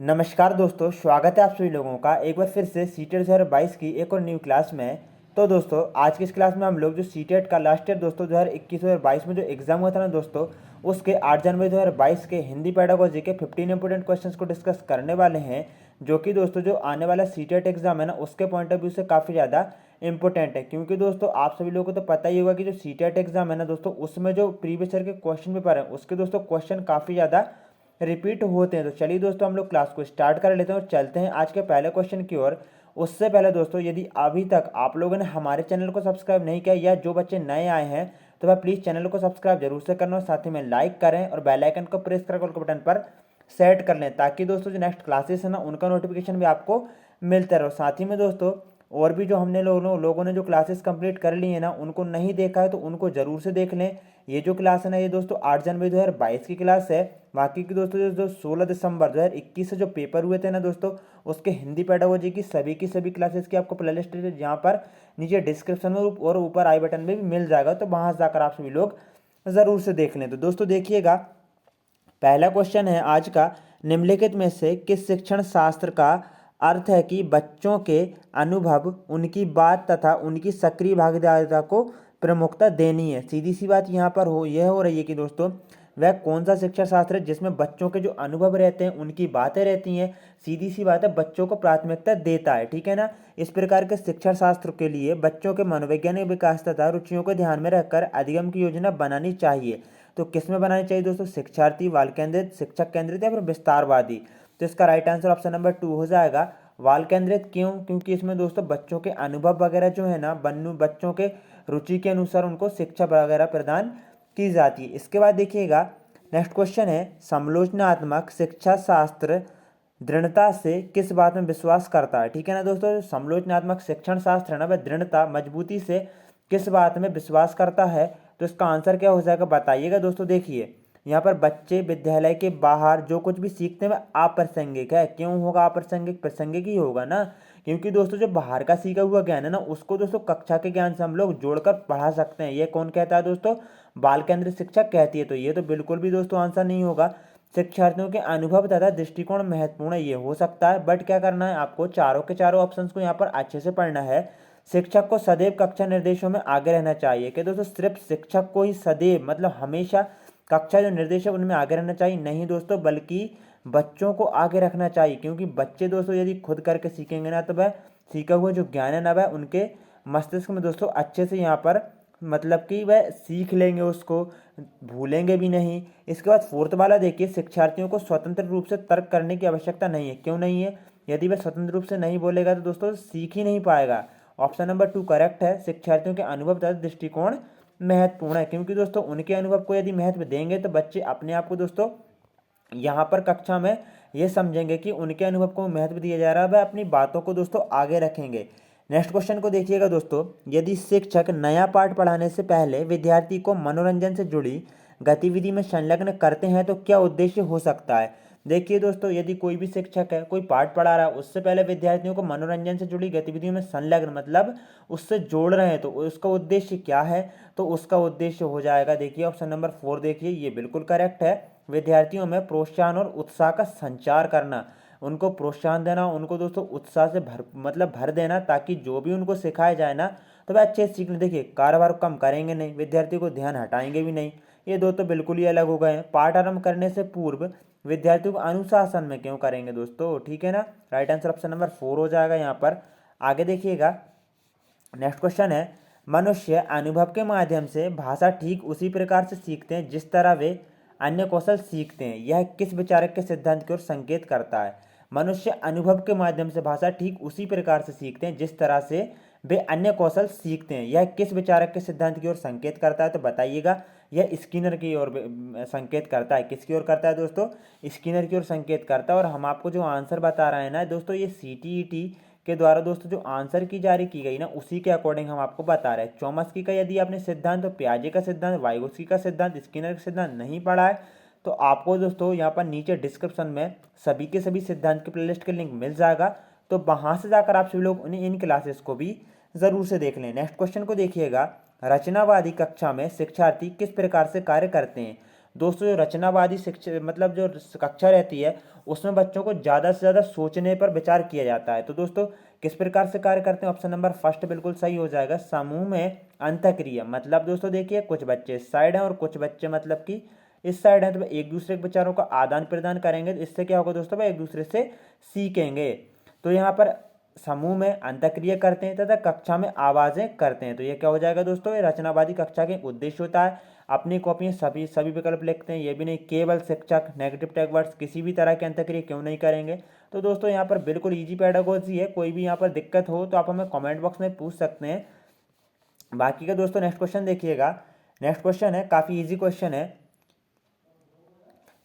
नमस्कार दोस्तों, स्वागत है आप सभी लोगों का एक बार फिर से सीटेट 2022 की एक और न्यू क्लास में। तो दोस्तों आज की इस क्लास में हम लोग जो सीटेट का लास्ट ईयर दोस्तों 2021-2022 में जो एग्जाम हुआ था ना दोस्तों, उसके 8 जनवरी 2022 के हिंदी पेडागोजी के 15 इंपोर्टेंट क्वेश्चंस को डिस्कस करने वाले हैं, जो कि दोस्तों जो आने वाला सीटेट एग्जाम है ना उसके पॉइंट ऑफ व्यू से काफ़ी ज़्यादा इंपॉर्टेंट है। क्योंकि दोस्तों आप सभी लोगों को तो पता ही होगा कि जो सीटेट एग्जाम है ना दोस्तों, उसमें जो प्रीवियस ईयर के क्वेश्चन पेपर है उसके दोस्तों क्वेश्चन काफ़ी ज़्यादा रिपीट होते हैं। तो चलिए दोस्तों हम लोग क्लास को स्टार्ट कर लेते हैं और चलते हैं आज के पहले क्वेश्चन की ओर। उससे पहले दोस्तों यदि अभी तक आप लोगों ने हमारे चैनल को सब्सक्राइब नहीं किया या जो बच्चे नए आए हैं तो वह प्लीज़ चैनल को सब्सक्राइब जरूर से करना और साथ ही में लाइक करें और बेल आइकन को प्रेस कर के बटन पर सेट कर लें, ताकि दोस्तों जो नेक्स्ट क्लासेस है ना उनका नोटिफिकेशन भी आपको मिलता रहे। साथ ही में दोस्तों और भी जो हमने लोगों ने जो क्लासेस कंप्लीट कर ली है ना, उनको नहीं देखा है तो उनको ज़रूर से देख लें। ये जो क्लास है ना ये दोस्तों 8 जनवरी 2022 की क्लास है। बाकी की दोस्तों जो 16 दिसंबर 2021 से जो पेपर हुए थे ना दोस्तों, उसके हिंदी पेडागोजी की सभी क्लासेस की आपको प्लेलिस्ट है, जहाँ पर नीचे डिस्क्रिप्शन में और ऊपर आई बटन में भी मिल जाएगा, तो वहाँ जाकर आप सभी लोग ज़रूर से देख लें। तो दोस्तों देखिएगा, पहला क्वेश्चन है आज का, निम्नलिखित में से किस शिक्षण शास्त्र का अर्थ है कि बच्चों के अनुभव, उनकी बात तथा उनकी सक्रिय भागीदारिता को प्रमुखता देनी है। सीधी सी बात यहाँ पर यह हो रही है कि दोस्तों वह कौन सा शिक्षा शास्त्र है जिसमें बच्चों के जो अनुभव रहते हैं, उनकी बातें रहती हैं, सीधी सी बात है बच्चों को प्राथमिकता देता है, ठीक है ना। इस प्रकार के शिक्षा शास्त्र के लिए बच्चों के मनोवैज्ञानिक विकास तथा रुचियों को ध्यान में रखकर अधिगम की योजना बनानी चाहिए। तो किस में बनानी चाहिए दोस्तों? शिक्षार्थी, बाल केंद्रित, शिक्षक केंद्रित या फिर विस्तारवादी। तो इसका राइट आंसर ऑप्शन नंबर 2 हो जाएगा। बाल केंद्रित क्यों? क्योंकि इसमें दोस्तों बच्चों के अनुभव वगैरह जो है ना, बच्चों के रुचि के अनुसार उनको शिक्षा वगैरह प्रदान की जाती है। इसके बाद देखिएगा, नेक्स्ट क्वेश्चन है, समालोचनात्मक शिक्षा शास्त्र दृढ़ता से किस बात में विश्वास करता है? ठीक है ना दोस्तों, समालोचनात्मक शिक्षण शास्त्र है ना, वह दृढ़ता, मजबूती से किस बात में विश्वास करता है? तो इसका आंसर क्या हो जाएगा बताइएगा दोस्तों। देखिए यहाँ पर बच्चे विद्यालय के बाहर जो कुछ भी सीखते हैं वह अप्रासंगिक है। क्यों होगा अप्रासंगिक? प्रासंगिक ही होगा ना, क्योंकि दोस्तों जो बाहर का सीखा हुआ ज्ञान है ना, उसको दोस्तों कक्षा के ज्ञान से हम लोग जोड़कर पढ़ा सकते हैं। ये कौन कहता है दोस्तों? बाल केंद्रित शिक्षा कहती है। तो ये तो बिल्कुल भी दोस्तों आंसर नहीं होगा। शिक्षार्थियों के अनुभव तथा दृष्टिकोण महत्वपूर्ण है, ये हो सकता है, बट क्या करना है आपको, चारों के चारों ऑप्शंस को यहाँ पर अच्छे से पढ़ना है। शिक्षक को सदैव कक्षा निर्देशों में आगे रहना चाहिए। कि दोस्तों सिर्फ शिक्षक को ही सदैव मतलब हमेशा कक्षा जो निर्देश है उनमें आगे रहना चाहिए? नहीं दोस्तों, बल्कि बच्चों को आगे रखना चाहिए। क्योंकि बच्चे दोस्तों यदि खुद करके सीखेंगे ना, तो वह सीखा हुआ जो ज्ञान है ना, वह उनके मस्तिष्क में दोस्तों अच्छे से यहाँ पर मतलब कि वह सीख लेंगे, उसको भूलेंगे भी नहीं। इसके बाद फोर्थ वाला देखिए, शिक्षार्थियों को स्वतंत्र रूप से तर्क करने की आवश्यकता नहीं है। क्यों नहीं है? यदि वह स्वतंत्र रूप से नहीं बोलेगा तो दोस्तों सीख ही नहीं पाएगा। ऑप्शन नंबर 2 करेक्ट है। शिक्षार्थियों के अनुभव तथा दृष्टिकोण महत्वपूर्ण है, क्योंकि दोस्तों उनके अनुभव को यदि महत्व देंगे तो बच्चे अपने आप को दोस्तों यहाँ पर कक्षा में ये समझेंगे कि उनके अनुभव को महत्व दिया जा रहा है, वह अपनी बातों को दोस्तों आगे रखेंगे। नेक्स्ट क्वेश्चन को देखिएगा दोस्तों, यदि शिक्षक नया पाठ पढ़ाने से पहले विद्यार्थी को मनोरंजन से जुड़ी गतिविधि में संलग्न करते हैं तो क्या उद्देश्य हो सकता है? देखिए दोस्तों, यदि कोई भी शिक्षक है, कोई पाठ पढ़ा रहा है, उससे पहले विद्यार्थियों को मनोरंजन से जुड़ी गतिविधियों में संलग्न मतलब उससे जोड़ रहे हैं, तो उसका उद्देश्य क्या है? तो उसका उद्देश्य हो जाएगा, देखिए ऑप्शन नंबर 4 देखिए, ये बिल्कुल करेक्ट है। विद्यार्थियों में प्रोत्साहन और उत्साह का संचार करना, उनको प्रोत्साहन देना, उनको दोस्तों उत्साह से भर देना, ताकि जो भी उनको सिखाया जाए ना तो वह अच्छे से सीख लें। देखिए कारोबार कम करेंगे नहीं, विद्यार्थी को ध्यान हटाएंगे भी नहीं, ये दो तो बिल्कुल ही अलग हो गए हैं। पाठ आरंभ करने से पूर्व विद्यार्थियों को अनुशासन में क्यों करेंगे दोस्तों? ठीक है ना, राइट आंसर ऑप्शन नंबर 4 हो जाएगा यहाँ पर। आगे देखिएगा, नेक्स्ट क्वेश्चन है, मनुष्य अनुभव के माध्यम से भाषा ठीक उसी प्रकार से सीखते हैं जिस तरह वे अन्य कौशल सीखते हैं। यह किस विचारक के सिद्धांत की ओर संकेत करता है? मनुष्य अनुभव के माध्यम से भाषा ठीक उसी प्रकार से सीखते हैं जिस तरह से वे अन्य कौशल सीखते हैं। यह किस विचारक के सिद्धांत की ओर संकेत करता है? तो बताइएगा। यह स्किनर की ओर संकेत करता है। किसकी ओर करता है दोस्तों? स्किनर की ओर संकेत करता है। और हम आपको जो आंसर बता रहे हैं ना दोस्तों, ये CTET के द्वारा दोस्तों जो आंसर की जारी की गई ना, उसी के अकॉर्डिंग हम आपको बता रहे हैं। चॉम्स्की का यदि आपने सिद्धांत, तो पियाजे का सिद्धांत, वाइगोत्स्की का सिद्धांत, स्किनर का सिद्धांत नहीं पढ़ा है तो आपको दोस्तों यहाँ पर नीचे डिस्क्रिप्शन में सभी के सभी सिद्धांत के प्लेलिस्ट के लिंक मिल जाएगा, तो वहाँ से जाकर आप सभी लोग इन क्लासेस को भी ज़रूर से देख लें। नेक्स्ट क्वेश्चन को देखिएगा, रचनावादी कक्षा में शिक्षार्थी किस प्रकार से कार्य करते हैं? दोस्तों जो रचनावादी शिक्षा मतलब जो कक्षा रहती है उसमें बच्चों को ज़्यादा से ज़्यादा सोचने पर विचार किया जाता है। तो दोस्तों किस प्रकार से कार्य करते हैं, ऑप्शन नंबर फर्स्ट बिल्कुल सही हो जाएगा, समूह में अंतःक्रिया। मतलब दोस्तों देखिए कुछ बच्चे इस साइड हैं और कुछ बच्चे मतलब कि इस साइड है, तो एक दूसरे के विचारों का आदान प्रदान करेंगे, तो इससे क्या होगा दोस्तों, एक दूसरे से सीखेंगे। तो यहाँ पर समूह में अंतःक्रिया करते हैं तथा कक्षा में आवाजें करते हैं। तो ये क्या हो जाएगा दोस्तों, ये रचनावादी कक्षा के उद्देश्य होता है। अपनी कॉपी में सभी सभी विकल्प लिखते हैं, ये भी नहीं केवल शिक्षक नेगेटिव टैग वर्ड्स किसी भी तरह के अंतःक्रिया क्यों नहीं करेंगे। तो दोस्तों यहाँ पर बिल्कुल इजी पेडागोजी है, कोई भी यहाँ पर दिक्कत हो तो आप हमें कमेंट बॉक्स में पूछ सकते हैं। बाकी का दोस्तों नेक्स्ट क्वेश्चन देखिएगा। नेक्स्ट क्वेश्चन है काफ़ी इजी क्वेश्चन है,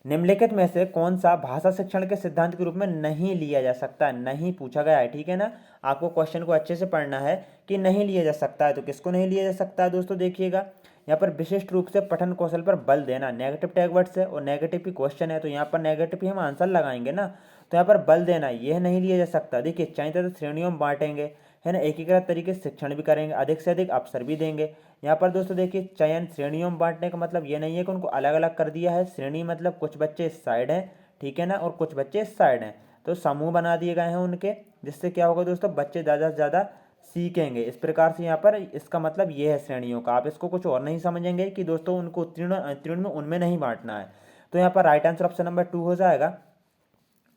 निम्नलिखित में से कौन सा भाषा शिक्षण के सिद्धांत के रूप में नहीं लिया जा सकता, नहीं पूछा गया है, ठीक है ना। आपको क्वेश्चन को अच्छे से पढ़ना है कि नहीं लिया जा सकता है, तो किसको नहीं लिया जा सकता है दोस्तों देखिएगा। यहाँ पर विशिष्ट रूप से पठन कौशल पर बल देना, नेगेटिव टैग वर्ड्स है और नेगेटिव की क्वेश्चन है, तो यहाँ पर नेगेटिव ही हम आंसर लगाएंगे ना। तो यहाँ पर बल देना यह नहीं लिया जा सकता। देखिए चयनित तो श्रेणियों में बांटेंगे, है ना, एकीकृत तरीके से शिक्षण भी करेंगे, अधिक से अधिक अवसर भी देंगे। यहाँ पर दोस्तों देखिए चयन श्रेणियों में बांटने का मतलब ये नहीं है कि उनको अलग अलग कर दिया है, श्रेणी मतलब कुछ बच्चे इस साइड हैं, ठीक है ना, और कुछ बच्चे इस साइड हैं, तो समूह बना दिए गए हैं उनके, जिससे क्या होगा दोस्तों, बच्चे ज़्यादा से ज़्यादा सीखेंगे। इस प्रकार से यहाँ पर इसका मतलब ये है श्रेणियों का। आप इसको कुछ और नहीं समझेंगे कि दोस्तों उनको उत्तीर्ण उत्तीर्ण में उनमें नहीं बांटना है। तो यहाँ पर राइट आंसर ऑप्शन नंबर 2 हो जाएगा।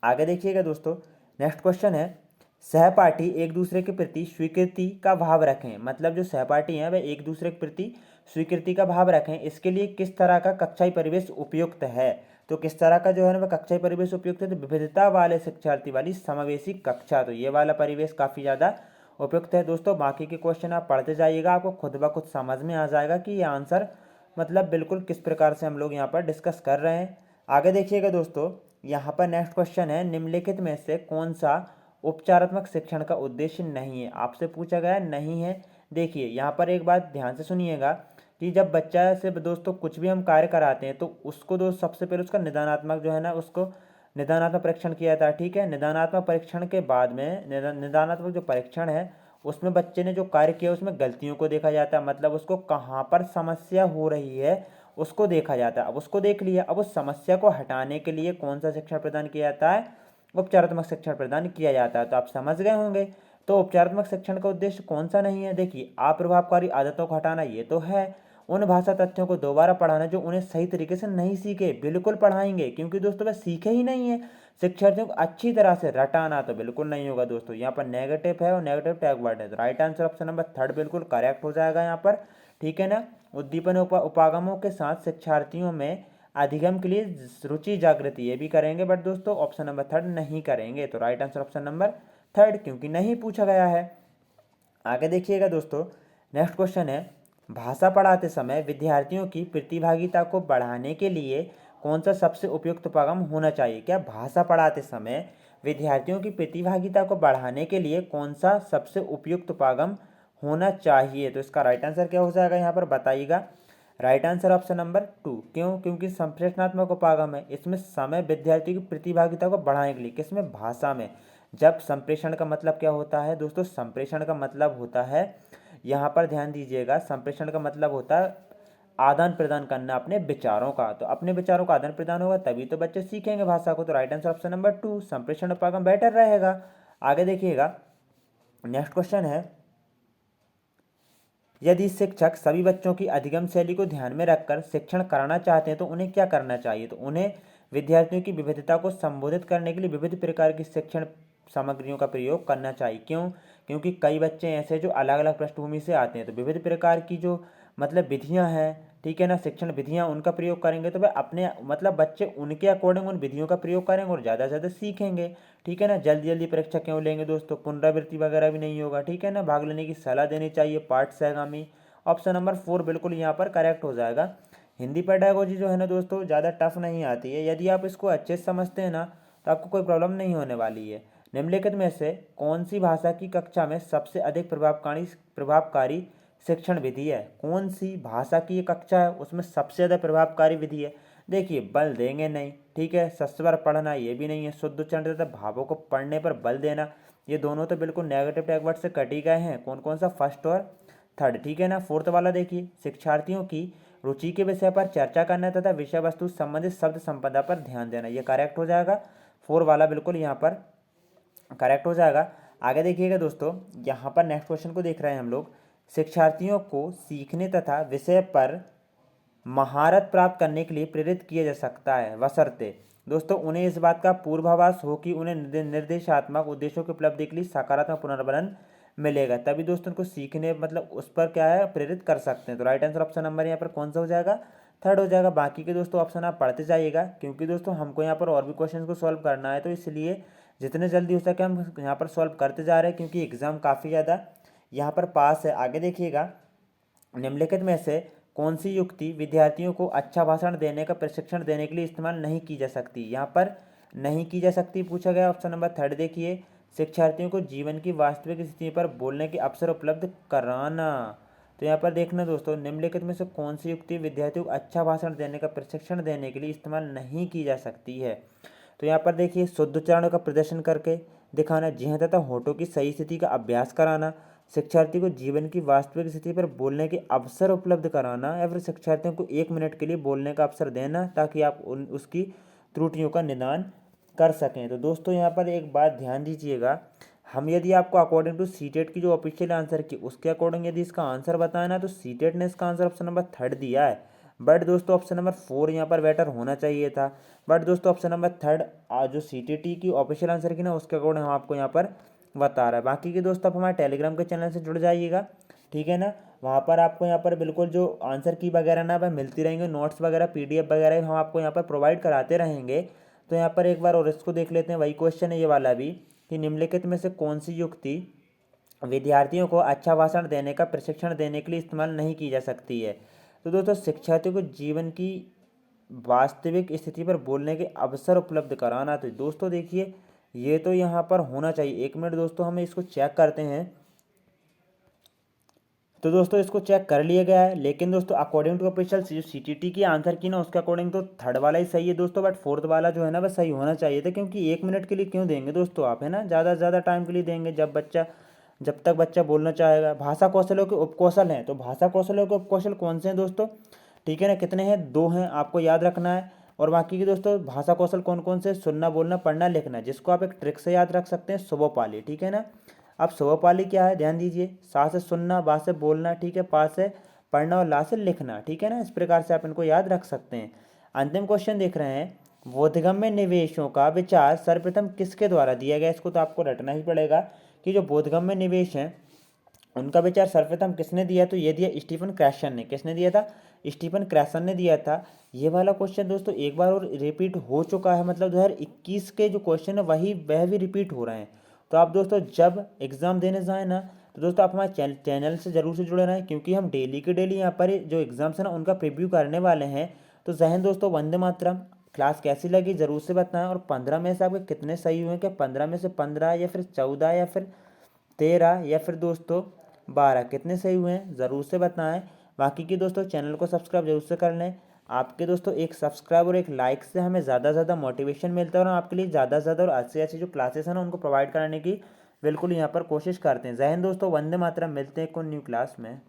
आगे देखिएगा दोस्तों, नेक्स्ट क्वेश्चन है, सहपाठी एक दूसरे के प्रति स्वीकृति का भाव रखें। मतलब जो सहपाठी हैं वह एक दूसरे के प्रति स्वीकृति का भाव रखें, इसके लिए किस तरह का कक्षाई परिवेश उपयुक्त है। तो किस तरह का जो है ना वह कक्षाई परिवेश उपयुक्त है, तो विविधता वाले शिक्षार्थी वाली समावेशी कक्षा, तो ये वाला परिवेश काफ़ी ज़्यादा उपयुक्त है दोस्तों। बाकी के क्वेश्चन आप पढ़ते जाइएगा, आपको खुद ब खुद समझ में आ जाएगा कि ये आंसर मतलब बिल्कुल किस प्रकार से हम लोग यहाँ पर डिस्कस कर रहे हैं। आगे देखिएगा दोस्तों, यहाँ पर नेक्स्ट क्वेश्चन है, निम्नलिखित में से कौन सा उपचारात्मक शिक्षण का उद्देश्य नहीं है, आपसे पूछा गया नहीं है। देखिए यहाँ पर एक बात ध्यान से सुनिएगा कि जब बच्चा से दोस्तों कुछ भी हम कार्य कराते हैं तो उसको दोस्त सबसे पहले उसका निदानात्मक जो है ना उसको निदानात्मक परीक्षण किया जाता है, ठीक है। निदानात्मक परीक्षण के बाद में निदानात्मक जो परीक्षण है उसमें बच्चे ने जो कार्य किया उसमें गलतियों को देखा जाता है, मतलब उसको कहाँ पर समस्या हो रही है उसको देखा जाता है। अब उसको देख लिया, अब उस समस्या को हटाने के लिए कौन सा शिक्षण प्रदान किया जाता है, उपचारात्मक शिक्षण प्रदान किया जाता है। तो आप समझ गए होंगे। तो उपचारात्मक शिक्षण का उद्देश्य कौन सा नहीं है, देखिए अप्रभावकारी आदतों को हटाना ये तो है, उन भाषा तथ्यों को दोबारा पढ़ाना जो उन्हें सही तरीके से नहीं सीखे, बिल्कुल पढ़ाएंगे, क्योंकि दोस्तों वह सीखे ही नहीं है। शिक्षार्थियों को अच्छी तरह से रटाना तो बिल्कुल नहीं होगा दोस्तों। यहाँ पर नेगेटिव है और नेगेटिव टैग वर्ड है, तो राइट आंसर ऑप्शन नंबर 3 बिल्कुल करेक्ट हो जाएगा यहाँ पर, ठीक है ना। उद्दीपन उपागमों के साथ शिक्षार्थियों में अधिगम के लिए रुचि जागृति ये भी करेंगे, बट दोस्तों ऑप्शन नंबर 3 नहीं करेंगे। तो राइट आंसर ऑप्शन नंबर 3 क्योंकि नहीं पूछा गया है। आगे देखिएगा दोस्तों, नेक्स्ट क्वेश्चन है, भाषा पढ़ाते समय विद्यार्थियों की प्रतिभागिता को बढ़ाने के लिए कौन सा सबसे उपयुक्त उपागम होना चाहिए। क्या भाषा पढ़ाते समय विद्यार्थियों की प्रतिभागिता को बढ़ाने के लिए कौन सा सबसे उपयुक्त उपागम होना चाहिए। तो इसका राइट आंसर क्या हो जाएगा यहाँ पर बताइएगा। राइट आंसर ऑप्शन नंबर 2, क्यों, क्योंकि संप्रेषणात्मक उपागम है, इसमें समय विद्यार्थी की प्रतिभागिता को बढ़ाने के लिए, किसमें, भाषा में। जब संप्रेषण का मतलब क्या होता है दोस्तों, संप्रेषण का मतलब होता है, यहाँ पर ध्यान दीजिएगा, संप्रेषण का मतलब होता है आदान प्रदान करना अपने विचारों का। तो अपने विचारों का आदान प्रदान होगा तभी तो बच्चे सीखेंगे भाषा को। तो राइट आंसर ऑप्शन नंबर 2 संप्रेषण उपागम बेटर रहेगा। आगे देखिएगा, नेक्स्ट क्वेश्चन है, यदि शिक्षक सभी बच्चों की अधिगम शैली को ध्यान में रखकर शिक्षण कराना चाहते हैं तो उन्हें क्या करना चाहिए। तो उन्हें विद्यार्थियों की विविधता को संबोधित करने के लिए विविध प्रकार की शिक्षण सामग्रियों का प्रयोग करना चाहिए। क्यों, क्योंकि कई बच्चे ऐसे जो अलग अलग पृष्ठभूमि से आते हैं, तो विविध प्रकार की जो मतलब विधियां हैं, ठीक है ना, शिक्षण विधियां, उनका प्रयोग करेंगे तो वह अपने मतलब बच्चे उनके अकॉर्डिंग उन विधियों का प्रयोग करेंगे और ज़्यादा से ज़्यादा सीखेंगे, ठीक है ना। जल्दी जल्दी परीक्षा क्यों लेंगे दोस्तों, पुनरावृत्ति वगैरह भी नहीं होगा, ठीक है ना। भाग लेने की सलाह देनी चाहिए, पाठ सहगामी। ऑप्शन नंबर 4 बिल्कुल यहाँ पर करेक्ट हो जाएगा। हिंदी पेडागोजी जो है ना दोस्तों ज़्यादा टफ नहीं आती है, यदि आप इसको अच्छे से समझते हैं ना तो आपको कोई प्रॉब्लम नहीं होने वाली है। निम्नलिखित में से कौन सी भाषा की कक्षा में सबसे अधिक प्रभावकारी शिक्षण विधि है। कौन सी भाषा की ये कक्षा है उसमें सबसे ज़्यादा प्रभावकारी विधि है। देखिए बल देंगे नहीं, ठीक है, सस्वर पढ़ना ये भी नहीं है, शुद्ध उच्चारण तथा भावों को पढ़ने पर बल देना, ये दोनों तो बिल्कुल नेगेटिव टैग वर्ड से कट ही गए हैं। कौन कौन सा, फर्स्ट और थर्ड, ठीक है ना। फोर्थ वाला देखिए, शिक्षार्थियों की रुचि के विषय पर चर्चा करना तथा विषय वस्तु संबंधित शब्द संपदा पर ध्यान देना, ये करेक्ट हो जाएगा। 4 वाला बिल्कुल यहाँ पर करेक्ट हो जाएगा। आगे देखिएगा दोस्तों, यहाँ पर नेक्स्ट क्वेश्चन को देख रहे हैं हम लोग। शिक्षार्थियों को सीखने तथा विषय पर महारत प्राप्त करने के लिए प्रेरित किया जा सकता है, बशर्ते दोस्तों उन्हें इस बात का पूर्वाभास हो कि उन्हें निर्देशात्मक उद्देश्यों की उपलब्धि के लिए सकारात्मक पुनर्बलन मिलेगा, तभी दोस्तों उनको सीखने मतलब उस पर क्या है प्रेरित कर सकते हैं। तो राइट आंसर ऑप्शन नंबर यहाँ पर कौन सा हो जाएगा, 3rd हो जाएगा। बाकी के दोस्तों ऑप्शन आप पढ़ते जाइएगा, क्योंकि दोस्तों हमको यहाँ पर और भी क्वेश्चन को सॉल्व करना है, तो इसलिए जितने जल्दी हो सके हम यहाँ पर सॉल्व करते जा रहे हैं, क्योंकि एग्जाम काफ़ी ज़्यादा यहाँ पर पास है। आगे देखिएगा, निम्नलिखित में से कौन सी युक्ति विद्यार्थियों को अच्छा भाषण देने का प्रशिक्षण देने के लिए इस्तेमाल नहीं की जा सकती, यहाँ पर नहीं की जा सकती पूछा गया। ऑप्शन नंबर 3rd देखिए, शिक्षार्थियों को जीवन की वास्तविक स्थिति पर बोलने के अवसर उपलब्ध कराना। तो यहाँ पर देखना दोस्तों, निम्नलिखित में से कौन सी युक्ति विद्यार्थियों को अच्छा भाषण देने का प्रशिक्षण देने के लिए इस्तेमाल नहीं की जा सकती है। तो यहाँ पर देखिए, शुद्ध उच्चारण का प्रदर्शन करके दिखाना, जी हाँ तथा होठों की सही स्थिति का अभ्यास कराना, शिक्षार्थी को जीवन की वास्तविक स्थिति पर बोलने के अवसर उपलब्ध कराना, या फिर शिक्षार्थियों को 1 मिनट के लिए बोलने का अवसर देना ताकि आप उसकी त्रुटियों का निदान कर सकें। तो दोस्तों यहाँ पर एक बात ध्यान दीजिएगा, हम यदि आपको अकॉर्डिंग टू सीटेट की जो ऑफिशियल आंसर की उसके अकॉर्डिंग यदि इसका आंसर बताना है, तो सीटेट ने इसका आंसर ऑप्शन नंबर 3rd दिया है, बट दोस्तों ऑप्शन नंबर 4 यहाँ पर बेटर होना चाहिए था। बट दोस्तों ऑप्शन नंबर 3rd जो सीटीटी की ऑफिशियल आंसर की ना उसके अकॉर्डिंग हम आपको यहाँ पर बता रहा है। बाकी के दोस्तों आप हमारे टेलीग्राम के चैनल से जुड़ जाइएगा, ठीक है ना। वहाँ पर आपको यहाँ पर बिल्कुल जो आंसर की वगैरह ना वह मिलती रहेंगे, नोट्स वगैरह PDF वगैरह हम आपको यहाँ पर प्रोवाइड कराते रहेंगे। तो यहाँ पर एक बार और इसको देख लेते हैं, वही क्वेश्चन है ये वाला भी, कि निम्नलिखित में से कौन सी युक्ति विद्यार्थियों को अच्छा भाषण देने का प्रशिक्षण देने के लिए इस्तेमाल नहीं की जा सकती है। तो दोस्तों शिक्षार्थियों को जीवन की वास्तविक स्थिति पर बोलने के अवसर उपलब्ध कराना। तो दोस्तों देखिए ये तो यहाँ पर होना चाहिए। 1 मिनट दोस्तों हमें इसको चेक करते हैं। तो दोस्तों इसको चेक कर लिया गया है, लेकिन दोस्तों अकॉर्डिंग टू ऑफिशियल जो सीटीटी की आंसर की ना उसके अकॉर्डिंग तो 3rd वाला ही सही है दोस्तों, बट 4th वाला जो है ना वह सही होना चाहिए था, क्योंकि 1 मिनट के लिए क्यों देंगे दोस्तों आप, है ना, ज़्यादा से ज़्यादा टाइम के लिए देंगे जब तक बच्चा बोलना चाहेगा। भाषा कौशलों के उपकौशल हैं, तो भाषा कौशलों के उपकौशल कौन से हैं दोस्तों, ठीक है ना, कितने हैं, 2 हैं, आपको याद रखना है। और बाकी के दोस्तों भाषा कौशल कौन कौन से, सुनना बोलना पढ़ना लिखना, जिसको आप एक ट्रिक से याद रख सकते हैं, शुभोपाली, ठीक है ना। अब शुभोपाली क्या है ध्यान दीजिए, सा से सुनना, बा से बोलना, ठीक है, पा से पढ़ना और ला से लिखना, ठीक है ना। इस प्रकार से आप इनको याद रख सकते हैं। अंतिम क्वेश्चन देख रहे हैं, बोधगम्य निवेशों का विचार सर्वप्रथम किसके द्वारा दिया गया। इसको तो आपको रटना ही पड़ेगा कि जो बोधगम्य निवेश हैं उनका विचार सर्वप्रथम किसने दिया, तो ये दिया स्टीफन क्रैशन ने। किसने दिया था, स्टीफन क्रैशन ने दिया था। ये वाला क्वेश्चन दोस्तों एक बार और रिपीट हो चुका है, मतलब 2021 के जो क्वेश्चन है वह भी रिपीट हो रहे हैं। तो आप दोस्तों जब एग्ज़ाम देने जाएँ ना, तो दोस्तों आप हमारे चैनल से ज़रूर से जुड़े रहें, क्योंकि हम डेली के डेली यहाँ पर जो एग्ज़ाम्स है ना उनका प्रीव्यू करने वाले हैं। तो जहन दोस्तों, वंदे मातरम। क्लास कैसी लगी ज़रूर से बताएं, और 15 में से आपके कितने सही हुए, क्या 15 में से 15 या फिर 14 या फिर 13 या फिर दोस्तों 12 कितने सही हुए हैं ज़रूर से बताएं। बाकी की दोस्तों चैनल को सब्सक्राइब जरूर से कर लें। आपके दोस्तों एक सब्सक्राइब और एक लाइक से हमें ज़्यादा से ज़्यादा मोटिवेशन मिलता है, और आपके लिए ज़्यादा से ज़्यादा और अच्छी अच्छी जो क्लासेस हैं ना उनको प्रोवाइड कराने की बिल्कुल यहाँ पर कोशिश करते हैं। जय हिंद दोस्तों, वंदे मातरम। मिलते हैं एक न्यू क्लास में।